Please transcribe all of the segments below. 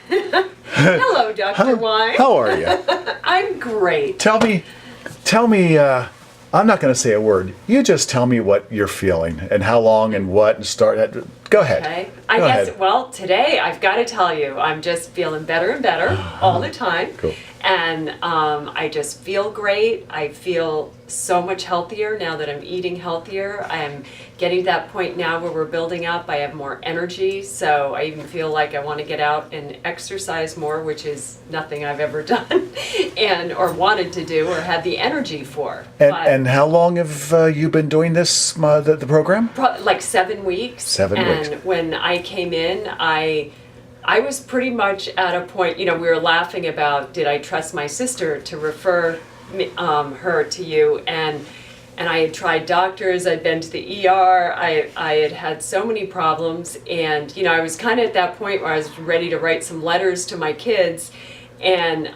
Hello, Dr. Wine. How are you? I'm great. Tell me, I'm not going to say a word. You just tell me what you're feeling and how long and what and start. Go ahead. Okay. Go guess, ahead. well, today I've got to tell you, I'm just feeling better and better all the time. Cool. And I just feel great. I feel so much healthier now that I'm eating healthier. I'm getting to that point now where we're building up. I have more energy, so I even feel like I want to get out and exercise more, which is nothing I've ever done or wanted to do or had the energy for. And how long have you been doing this, the program? Like 7 weeks. 7 weeks. And when I came in, I was pretty much at a point, we were laughing about, did I trust my sister to refer her to you? And I had tried doctors, I'd been to the ER, I had had so many problems, and I was kind of at that point where I was ready to write some letters to my kids, and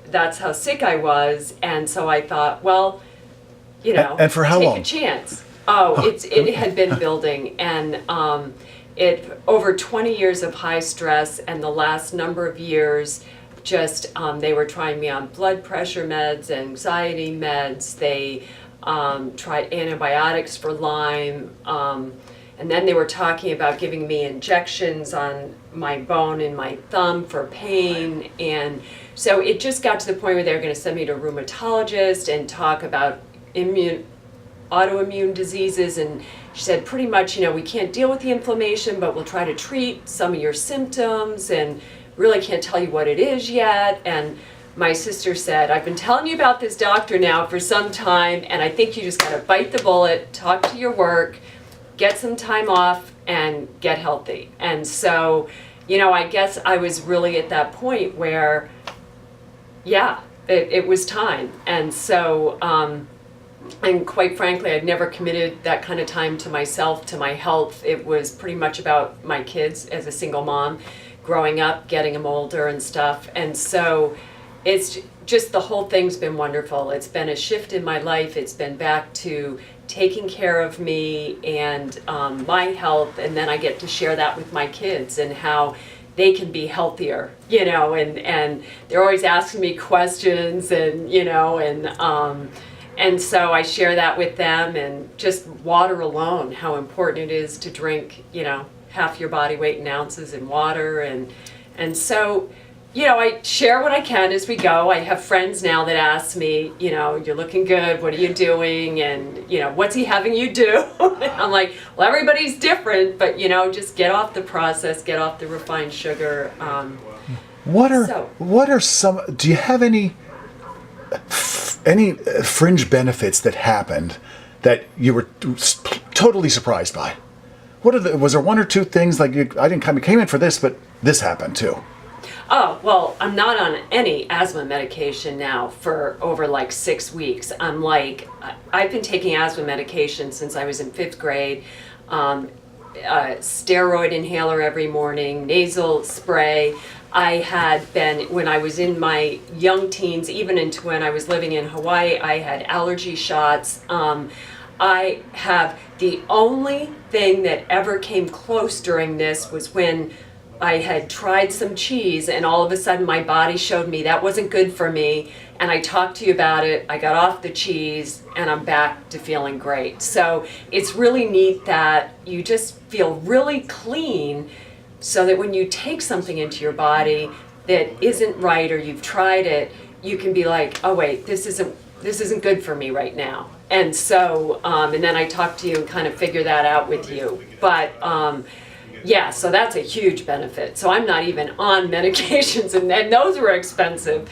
that's how sick I was, and so I thought, well, and for how take long? a chance. It had been building, and it over 20 years of high stress, and the last number of years just they were trying me on blood pressure meds, anxiety meds, they tried antibiotics for Lyme, and then they were talking about giving me injections on my bone in my thumb for pain, and so it just got to the point where they were going to send me to a rheumatologist and talk about autoimmune diseases, and she said pretty much, we can't deal with the inflammation, but we'll try to treat some of your symptoms, and really can't tell you what it is yet. And my sister said, I've been telling you about this doctor now for some time, and I think you just got to bite the bullet, talk to your work, get some time off, and get healthy. And so, I guess I was really at that point where, it was time. And so, and quite frankly, I'd never committed that kind of time to myself, to my health. It was pretty much about my kids as a single mom, growing up, getting them older and stuff. And so it's just, the whole thing's been wonderful. It's been a shift in my life. It's been back to taking care of me and my health, and then I get to share that with my kids and how they can be healthier, and they're always asking me questions, and so I share that with them, and just water alone, how important it is to drink, half your body weight in ounces in water. And so, I share what I can as we go. I have friends now that ask me, you're looking good, what are you doing? And, what's he having you do? I'm like, well, everybody's different, but, just get off the processed, get off the refined sugar. What are some, do you have any fringe benefits that happened that you were totally surprised by? Was there one or two things like I didn't came in for this, but this happened too? Oh, well, I'm not on any asthma medication now for over like 6 weeks. I've been taking asthma medication since I was in 5th grade. Steroid inhaler every morning, nasal spray. I had been, when I was in my young teens, even into when I was living in Hawaii, I had allergy shots. I have, the only thing that ever came close during this was when I had tried some cheese, and all of a sudden my body showed me that wasn't good for me, and I talked to you about it, I got off the cheese, and I'm back to feeling great. So it's really neat that you just feel really clean, so that when you take something into your body that isn't right, or you've tried it, you can be like, oh wait, this isn't good for me right now. And so, and then I talk to you and kind of figure that out with you. But so that's a huge benefit. So I'm not even on medications, and those were expensive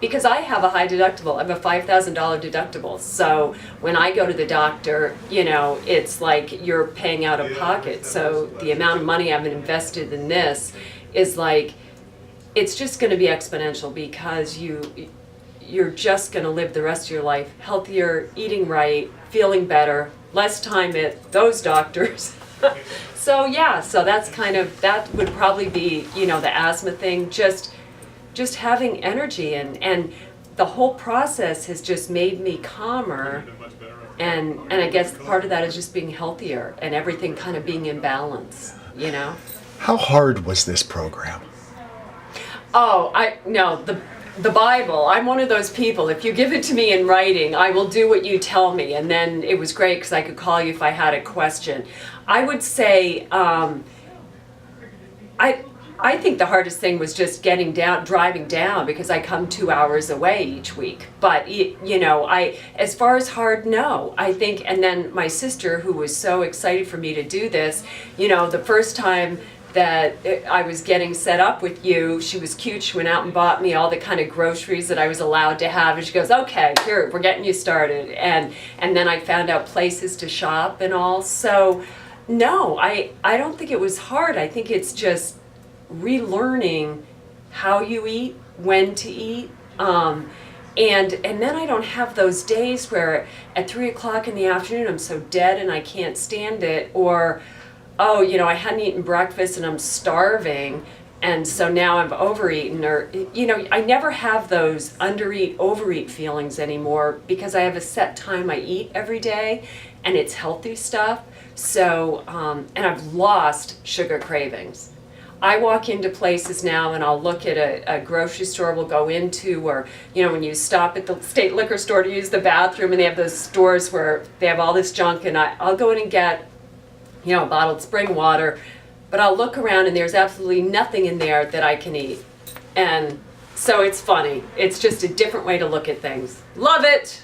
because I have a high deductible. I have a $5,000 deductible. So when I go to the doctor, it's like you're paying out of pocket. So the amount of money I've invested in this is like, it's just going to be exponential, because you're just going to live the rest of your life healthier, eating right, feeling better, less time at those doctors. So that's that would probably be, the asthma thing, just having energy, and the whole process has just made me calmer, and I guess part of that is just being healthier and everything kind of being in balance, How hard was this program? Oh, no, the Bible. I'm one of those people. If you give it to me in writing, I will do what you tell me. And then it was great because I could call you if I had a question. I would say, I think the hardest thing was just driving down, because I come 2 hours away each week. But as far as hard, no. I think, and then my sister, who was so excited for me to do this, the first time that I was getting set up with you, she was cute. She went out and bought me all the kind of groceries that I was allowed to have, and she goes, "Okay, here, we're getting you started." And then I found out places to shop and all. So, no, I don't think it was hard. I think it's just relearning how you eat, when to eat, and then I don't have those days where at 3 o'clock in the afternoon I'm so dead and I can't stand it, or I hadn't eaten breakfast and I'm starving, and so now I've overeaten, or I never have those undereat, overeat feelings anymore, because I have a set time I eat every day, and it's healthy stuff. So and I've lost sugar cravings. I walk into places now and I'll look at a grocery store we'll go into, or when you stop at the state liquor store to use the bathroom, and they have those stores where they have all this junk, and I'll go in and get bottled spring water, but I'll look around and there's absolutely nothing in there that I can eat. And so it's funny. It's just a different way to look at things. Love it!